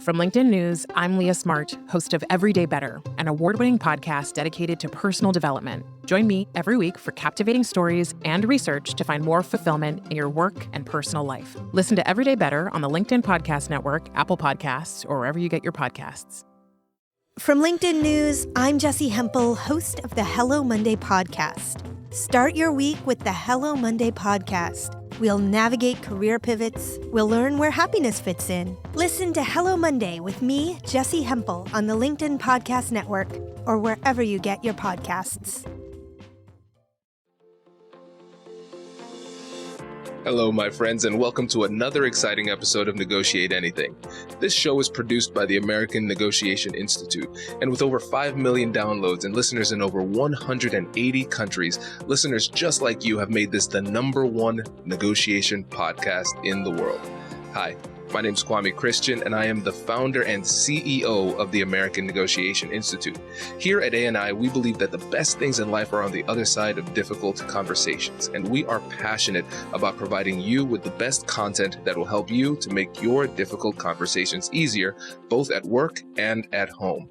From LinkedIn News, I'm Leah Smart, host of Everyday Better, an award-winning podcast dedicated to personal development. Join me every week for captivating stories and research to find more fulfillment in your work and personal life. Listen to Everyday Better on the LinkedIn Podcast Network, Apple Podcasts, or wherever you get your podcasts. From LinkedIn News, I'm Jessie Hempel, host of the Hello Monday podcast. Start your week with the Hello Monday podcast. We'll navigate career pivots. We'll learn where happiness fits in. Listen to Hello Monday with me, Jessie Hempel, on the LinkedIn Podcast Network or wherever you get your podcasts. Hello, my friends, and welcome to another exciting episode of Negotiate Anything. This show is produced by the American Negotiation Institute, and with over 5 million downloads and listeners in over 180 countries, listeners just like you have made this the #1 negotiation podcast in the world. Hi, my name is Kwame Christian, and I am the founder and CEO of the American Negotiation Institute. Here at ANI, we believe that the best things in life are on the other side of difficult conversations, and we are passionate about providing you with the best content that will help you to make your difficult conversations easier, both at work and at home.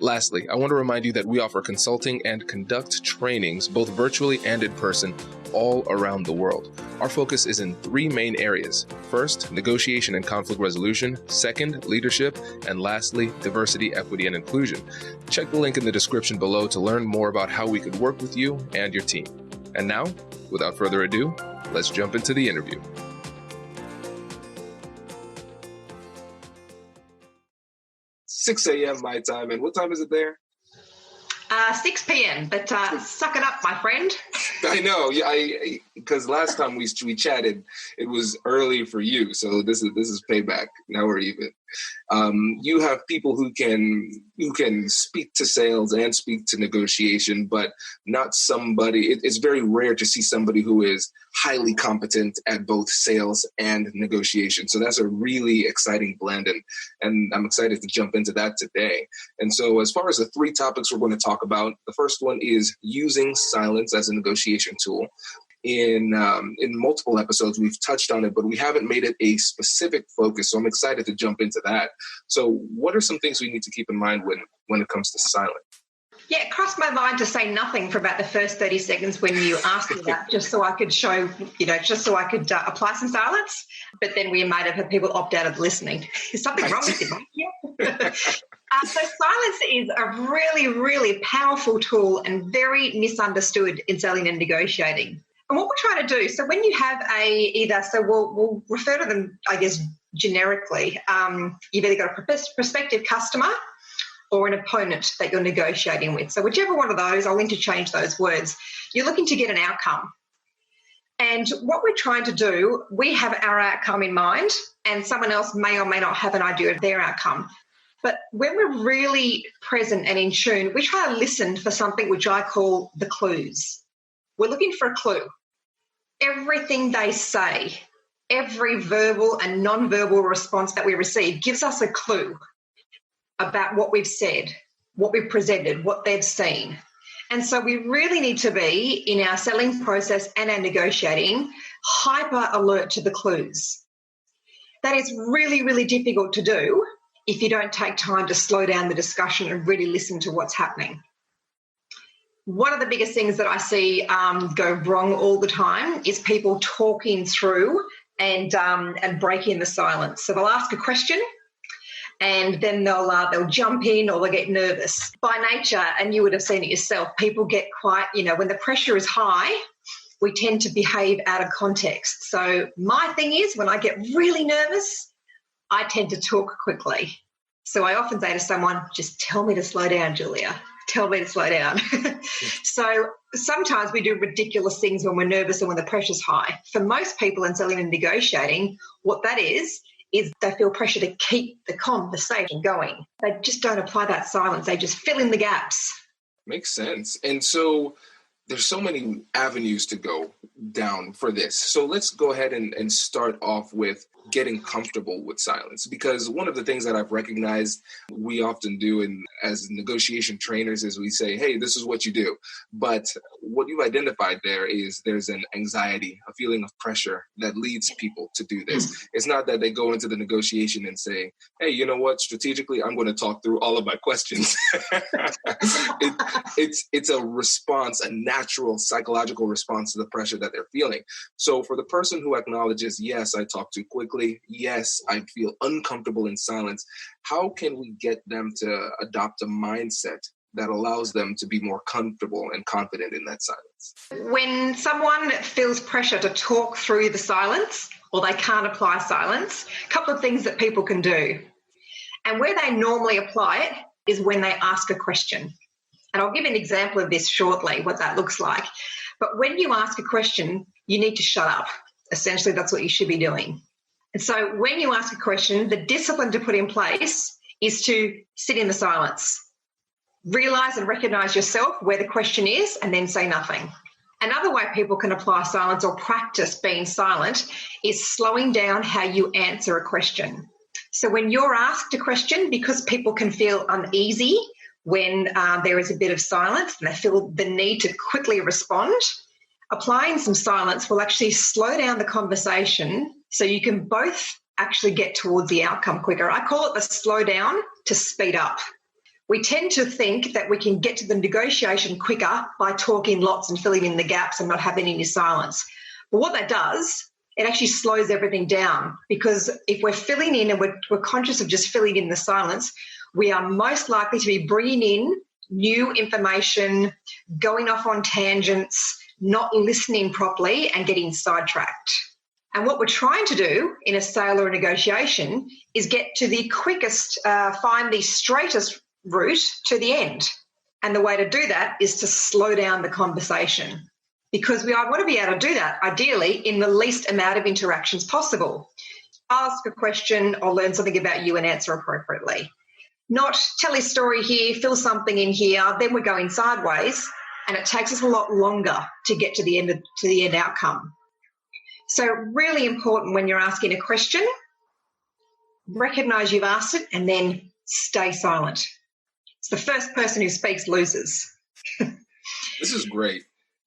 Lastly, I want to remind you that we offer consulting and conduct trainings, both virtually and in person, all around the world. Our focus is in 3 main areas. First, negotiation and conflict resolution. Second, leadership. And lastly, diversity, equity, and inclusion. Check the link in the description below to learn more about how we could work with you and your team. And now, without further ado, let's jump into the interview. "6 a.m. my time, and what time is it there?" 6 p.m., but suck it up, my friend. I know, because last time we chatted, it was early for you, so this is payback. Now we're even. You have people who can speak to sales and speak to negotiation, but not somebody. It's very rare to see somebody who is highly competent at both sales and negotiation. So that's a really exciting blend, and I'm excited to jump into that today. And so, as far as the 3 topics we're going to talk about, the first one is using silence as a negotiation tool. In multiple episodes, we've touched on it, but we haven't made it a specific focus. So I'm excited to jump into that. So what are some things we need to keep in mind when it comes to silence? Yeah, it crossed my mind to say nothing for about the first 30 seconds when you asked me that, just so I could show, just so I could apply some silence. But then we might have had people opt out of listening. Is something wrong with you? Yeah. So silence is a really, really powerful tool and very misunderstood in selling and negotiating. And what we're trying to do, so when you have we'll refer to them, I guess, generically. You've either got a prospective customer or an opponent that you're negotiating with. So whichever one of those, I'll interchange those words. You're looking to get an outcome. And what we're trying to do, we have our outcome in mind, and someone else may or may not have an idea of their outcome. But when we're really present and in tune, we try to listen for something which I call the clues. We're looking for a clue. Everything they say, every verbal and non-verbal response that we receive gives us a clue about what we've said, what we've presented, what they've seen. And so we really need to be, in our selling process and our negotiating, hyper alert to the clues. That is really, really difficult to do if you don't take time to slow down the discussion and really listen to what's happening. One of the biggest things that I see go wrong all the time is people talking through and breaking the silence. So they'll ask a question, and then they'll jump in or they'll get nervous. By nature, and you would have seen it yourself, people get quite, when the pressure is high, we tend to behave out of context. So my thing is, when I get really nervous, I tend to talk quickly. So I often say to someone, just tell me to slow down, Julia. Tell me to slow down. So sometimes we do ridiculous things when we're nervous and when the pressure's high. For most people in selling and negotiating, what that is they feel pressure to keep the conversation going. They just don't apply that silence. They just fill in the gaps. Makes sense. And so there's so many avenues to go down for this. So let's go ahead and start off with getting comfortable with silence. Because one of the things that I've recognized we often do as negotiation trainers is we say, hey, this is what you do. But what you've identified there's an anxiety, a feeling of pressure that leads people to do this. It's not that they go into the negotiation and say, hey, you know what, strategically, I'm going to talk through all of my questions. It's a response, a natural psychological response to the pressure that they're feeling. So for the person who acknowledges, yes, I talk too quickly, yes, I feel uncomfortable in silence, how can we get them to adopt a mindset that allows them to be more comfortable and confident in that silence? When someone feels pressure to talk through the silence or they can't apply silence, a couple of things that people can do. And where they normally apply it is when they ask a question. And I'll give an example of this shortly, what that looks like. But when you ask a question, you need to shut up. Essentially, that's what you should be doing. And so when you ask a question, the discipline to put in place is to sit in the silence. Realize and recognize yourself where the question is and then say nothing. Another way people can apply silence or practice being silent is slowing down how you answer a question. So when you're asked a question, because people can feel uneasy when there is a bit of silence and they feel the need to quickly respond, applying some silence will actually slow down the conversation so you can both actually get towards the outcome quicker. I call it the slow down to speed up. We tend to think that we can get to the negotiation quicker by talking lots and filling in the gaps and not having any silence. But what that does, it actually slows everything down, because if we're filling in and we're conscious of just filling in the silence, we are most likely to be bringing in new information, going off on tangents, not listening properly and getting sidetracked. And what we're trying to do in a sale or a negotiation is get to the quickest, find the straightest route to the end. And the way to do that is to slow down the conversation, because I want to be able to do that ideally in the least amount of interactions possible. Ask a question or learn something about you and answer appropriately. Not tell a story here, fill something in here, then we're going sideways, and it takes us a lot longer to get to the end outcome. So really important when you're asking a question, recognize you've asked it and then stay silent. It's the first person who speaks loses. This is great,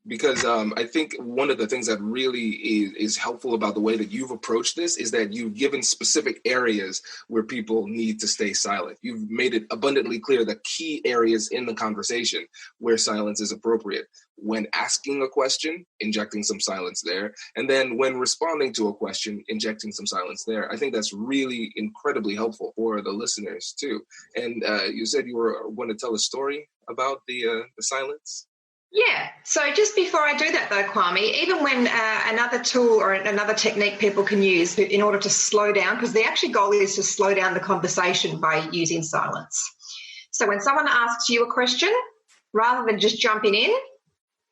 because I think one of the things that really is helpful about the way that you've approached this is that you've given specific areas where people need to stay silent. You've made it abundantly clear the key areas in the conversation where silence is appropriate. When asking a question, injecting some silence there. And then when responding to a question, injecting some silence there. I think that's really incredibly helpful for the listeners too. And you said you were going to tell a story about the silence? Yeah. So just before I do that though, Kwame, even when another tool or another technique people can use in order to slow down, because the actual goal is to slow down the conversation by using silence. So when someone asks you a question, rather than just jumping in,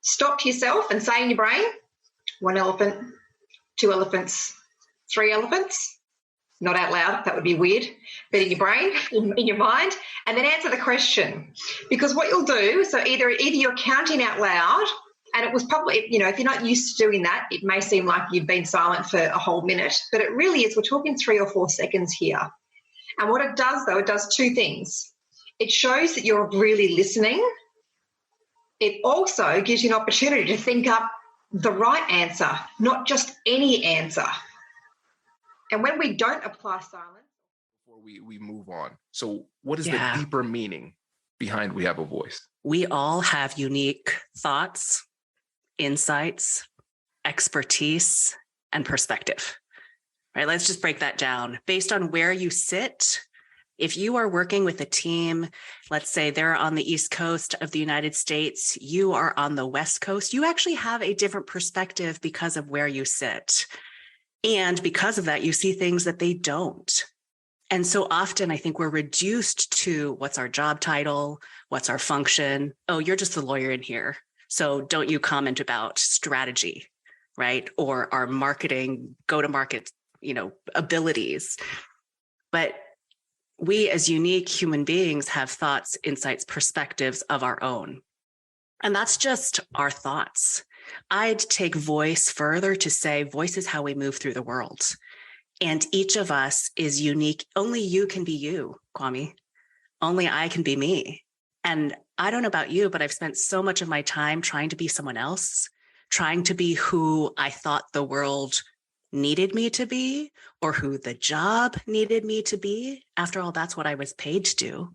stop to yourself and say in your brain, 1 elephant, 2 elephants, 3 elephants. Not out loud, that would be weird, but in your brain, in your mind, and then answer the question. Because what you'll do, so either you're counting out loud, and it was probably, if you're not used to doing that, it may seem like you've been silent for a whole minute, but it really is, we're talking 3 or 4 seconds here. And what it does, though, it does 2 things. It shows that you're really listening. It also gives you an opportunity to think up the right answer, not just any answer. And when we don't apply silence... Before we move on, so what is the deeper meaning behind We Have a Voice? We all have unique thoughts, insights, expertise, and perspective, right? Let's just break that down. Based on where you sit, if you are working with a team, let's say they're on the East Coast of the United States, you are on the West Coast, you actually have a different perspective because of where you sit. And because of that, you see things that they don't. And so often I think we're reduced to what's our job title, what's our function. Oh, you're just the lawyer in here. So don't you comment about strategy, right? Or our marketing, go-to-market, abilities. But we as unique human beings have thoughts, insights, perspectives of our own. And that's just our thoughts. I'd take voice further to say voice is how we move through the world. And each of us is unique. Only you can be you, Kwame. Only I can be me. And I don't know about you, but I've spent so much of my time trying to be someone else, trying to be who I thought the world needed me to be, or who the job needed me to be. After all, that's what I was paid to do.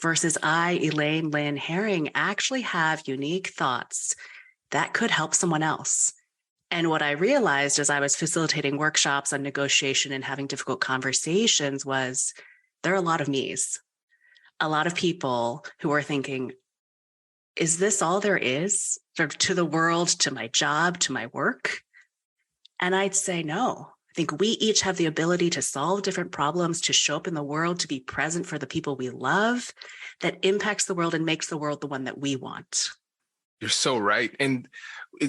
Versus I, Elaine Lynn Herring, actually have unique thoughts that could help someone else. And what I realized as I was facilitating workshops on negotiation and having difficult conversations was there are a lot of me's, a lot of people who are thinking, is this all there is sort of to the world, to my job, to my work? And I'd say no. I think we each have the ability to solve different problems, to show up in the world, to be present for the people we love, that impacts the world and makes the world the one that we want. You're so right. And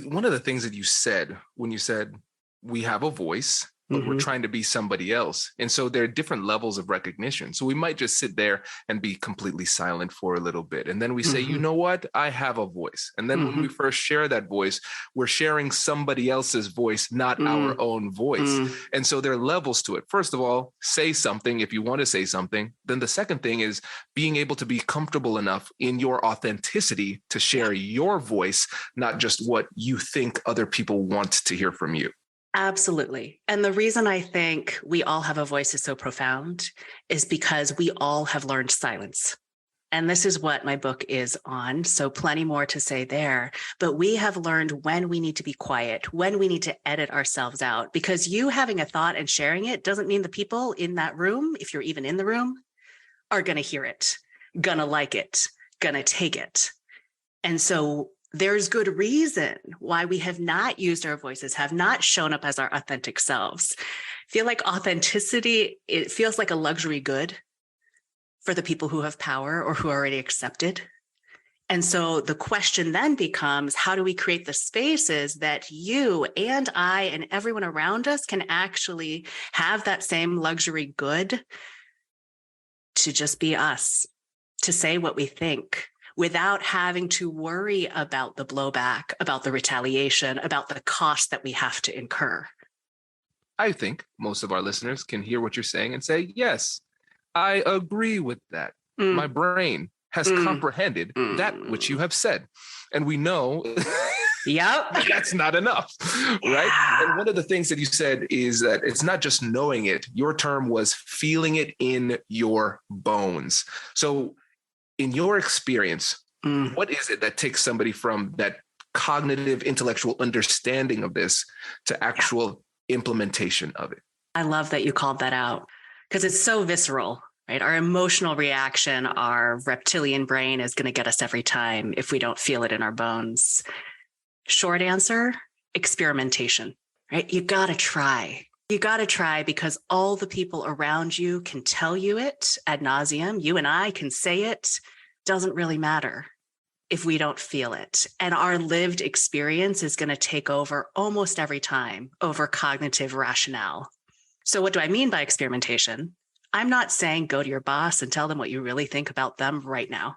one of the things that you said when you said we have a voice, but we're trying to be somebody else. And so there are different levels of recognition. So we might just sit there and be completely silent for a little bit. And then we say, you know what? I have a voice. And then when we first share that voice, we're sharing somebody else's voice, not our own voice. And so there are levels to it. First of all, say something if you want to say something. Then the second thing is being able to be comfortable enough in your authenticity to share your voice, not just what you think other people want to hear from you. Absolutely. And the reason I think we all have a voice is so profound is because we all have learned silence. And this is what my book is on. So plenty more to say there. But we have learned when we need to be quiet, when we need to edit ourselves out, because you having a thought and sharing it doesn't mean the people in that room, if you're even in the room, are going to hear it, going to like it, going to take it. And so there's good reason why we have not used our voices, have not shown up as our authentic selves. I feel like authenticity, it feels like a luxury good for the people who have power or who are already accepted. And so the question then becomes, how do we create the spaces that you and I and everyone around us can actually have that same luxury good to just be us, to say what we think, without having to worry about the blowback, about the retaliation, about the cost that we have to incur. I think most of our listeners can hear what you're saying and say, yes, I agree with that. My brain has comprehended that which you have said. And we know that's not enough, right? And one of the things that you said is that it's not just knowing it. Your term was feeling it in your bones. So in your experience, what is it that takes somebody from that cognitive, intellectual understanding of this to actual implementation of it? I love that you called that out because it's so visceral, right? Our emotional reaction, our reptilian brain is going to get us every time if we don't feel it in our bones. Short answer, experimentation, right? You got to try. You got to try because all the people around you can tell you it ad nauseum. You and I can say it. Doesn't really matter if we don't feel it. And our lived experience is going to take over almost every time over cognitive rationale. So what do I mean by experimentation? I'm not saying go to your boss and tell them what you really think about them right now,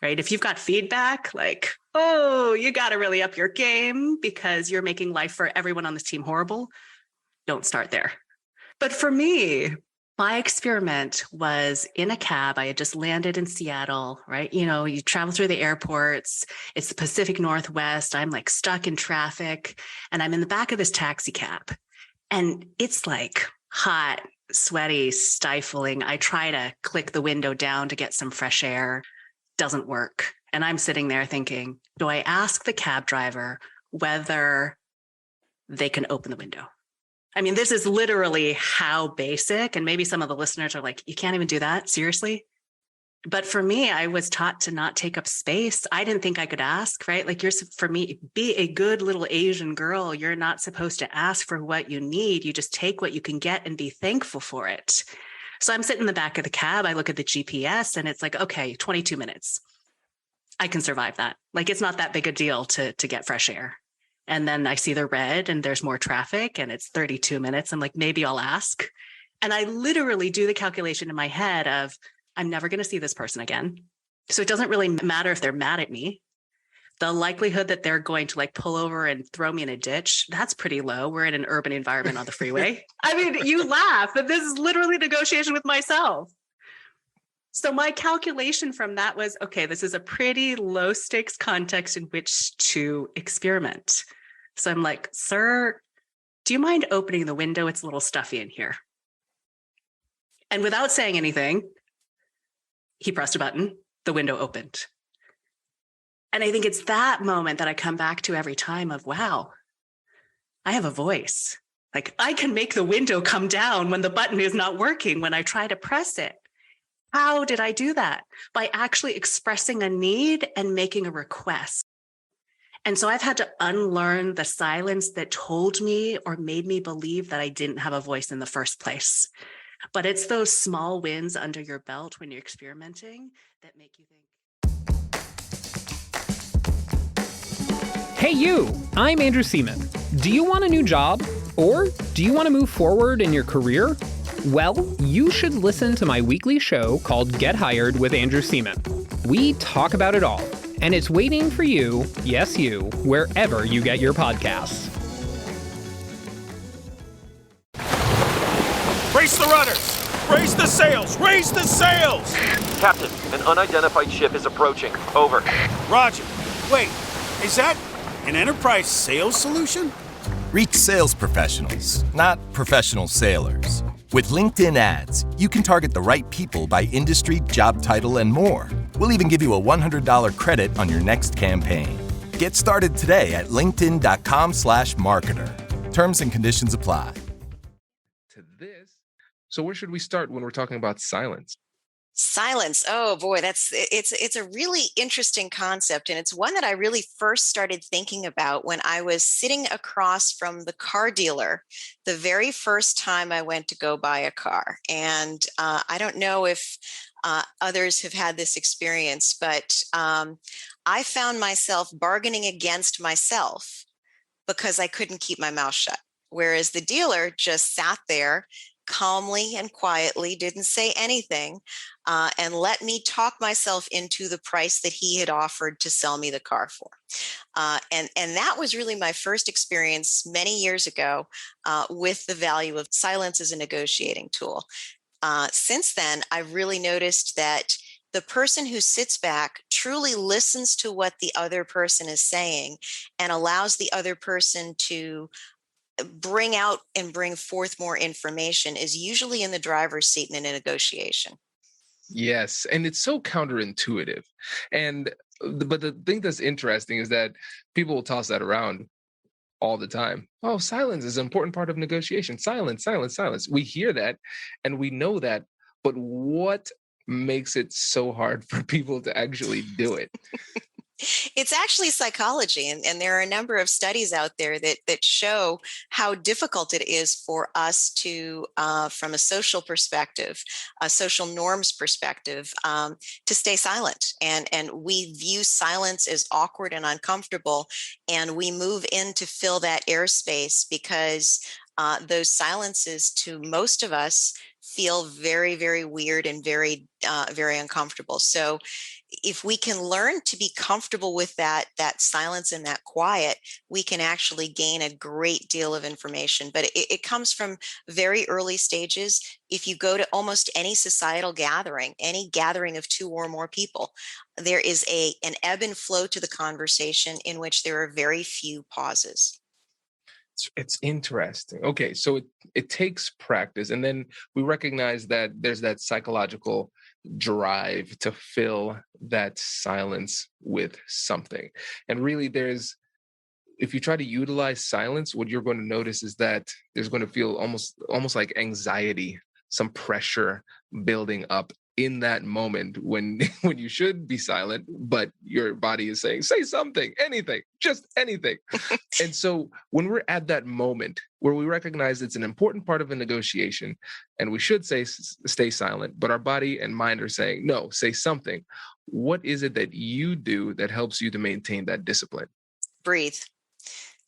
right? If you've got feedback like, oh, you got to really up your game because you're making life for everyone on this team horrible, don't start there. But for me, my experiment was in a cab. I had just landed in Seattle, right? You know, you travel through the airports. It's the Pacific Northwest. I'm like stuck in traffic and I'm in the back of this taxi cab and it's like hot, sweaty, stifling. I try to click the window down to get some fresh air. Doesn't work. And I'm sitting there thinking, do I ask the cab driver whether they can open the window? I mean, this is literally how basic, and maybe some of the listeners are like, you can't even do that? Seriously? But for me, I was taught to not take up space. I didn't think I could ask, right? Like for me, be a good little Asian girl. You're not supposed to ask for what you need. You just take what you can get and be thankful for it. So I'm sitting in the back of the cab. I look at the GPS and it's like, okay, 22 minutes. I can survive that. Like, it's not that big a deal to get fresh air. And then I see the red and there's more traffic and it's 32 minutes. I'm like, maybe I'll ask. And I literally do the calculation in my head of, I'm never going to see this person again. So it doesn't really matter if they're mad at me. the likelihood that they're going to like pull over and throw me in a ditch, that's pretty low. We're in an urban environment on the freeway. I mean, you laugh, but this is literally negotiation with myself. So my calculation from that was, okay, this is a pretty low stakes context in which to experiment. So I'm like, sir, do you mind opening the window? It's a little stuffy in here. And without saying anything, he pressed a button, the window opened. And I think it's that moment that I come back to every time of, wow, I have a voice. Like I can make the window come down when the button is not working, when I try to press it. How did I do that? By actually expressing a need and making a request. And so I've had to unlearn the silence that told me or made me believe that I didn't have a voice in the first place. But it's those small wins under your belt when you're experimenting that make you think. Hey you, I'm Andrew Seaman. Do you want a new job? Or do you want to move forward in your career? Well, you should listen to my weekly show called Get Hired with Andrew Seaman. We talk about it all, and it's waiting for you, yes you, wherever you get your podcasts. Brace the rudders! Raise the sails! Raise the sails! Captain, an unidentified ship is approaching. Over. Roger. Wait, is that an enterprise sales solution? Reach sales professionals, not professional sailors. With LinkedIn ads, you can target the right people by industry, job title, and more. We'll even give you a $100 credit on your next campaign. Get started today at linkedin.com/marketer. Terms and conditions apply. To this. So where should we start when we're talking about silence? Silence. Oh boy, it's a really interesting concept. And it's one that I really first started thinking about when I was sitting across from the car dealer the very first time I went to go buy a car. And I don't know if others have had this experience, but I found myself bargaining against myself because I couldn't keep my mouth shut. Whereas the dealer just sat there calmly and quietly, didn't say anything, and let me talk myself into the price that he had offered to sell me the car for. And that was really my first experience many years ago with the value of silence as a negotiating tool. Since then, I've really noticed that the person who sits back truly listens to what the other person is saying and allows the other person to bring out and bring forth more information is usually in the driver's seat in a negotiation. Yes, and it's so counterintuitive. But the thing that's interesting is that people will toss that around all the time. Oh, silence is an important part of negotiation. Silence, silence, silence. We hear that and we know that, but what makes it so hard for people to actually do it? It's actually psychology, and there are a number of studies out there that show how difficult it is for us to, from a social perspective, a social norms perspective, to stay silent. And we view silence as awkward and uncomfortable, and we move in to fill that airspace because those silences to most of us feel very, very weird and very, very uncomfortable. So if we can learn to be comfortable with that silence and that quiet, we can actually gain a great deal of information. But it comes from very early stages. If you go to almost any societal gathering, any gathering of two or more people, there is an ebb and flow to the conversation in which there are very few pauses. It's interesting. Okay, so it takes practice, and then we recognize that there's that psychological drive to fill that silence with something. And really if you try to utilize silence, what you're going to notice is that there's going to feel almost like anxiety, some pressure building up in that moment when you should be silent, but your body is saying, say something, anything, just anything. And so when we're at that moment where we recognize it's an important part of a negotiation and we should stay silent, but our body and mind are saying, no, say something. What is it that you do that helps you to maintain that discipline? Breathe.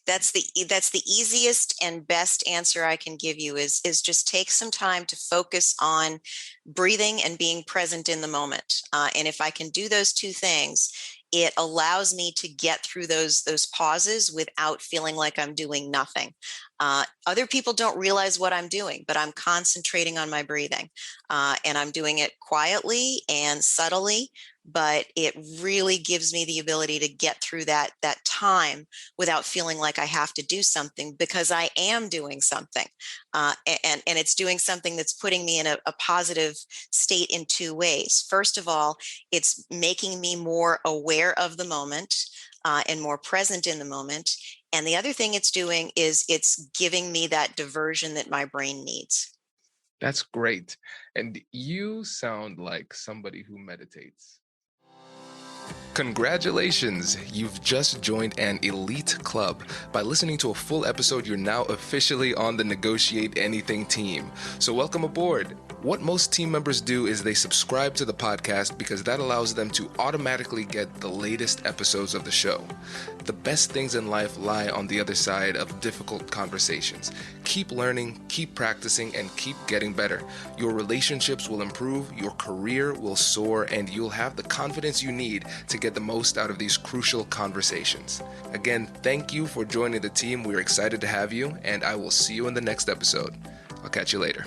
That's the easiest and best answer I can give you is just take some time to focus on breathing and being present in the moment. And if I can do those two things, it allows me to get through those pauses without feeling like I'm doing nothing. Other people don't realize what I'm doing, but I'm concentrating on my breathing, and I'm doing it quietly and subtly, but it really gives me the ability to get through that time without feeling like I have to do something, because I am doing something, and it's doing something that's putting me in a positive state in two ways. First of all, it's making me more aware of the moment, and more present in the moment. And the other thing it's doing is it's giving me that diversion that my brain needs. That's great. And you sound like somebody who meditates. Congratulations! You've just joined an elite club. By listening to a full episode, you're now officially on the Negotiate Anything team. So welcome aboard. What most team members do is they subscribe to the podcast because that allows them to automatically get the latest episodes of the show. The best things in life lie on the other side of difficult conversations. Keep learning, keep practicing, and keep getting better. Your relationships will improve, your career will soar, and you'll have the confidence you need to get the most out of these crucial conversations. Again, thank you for joining the team. We're excited to have you, and I will see you in the next episode. I'll catch you later.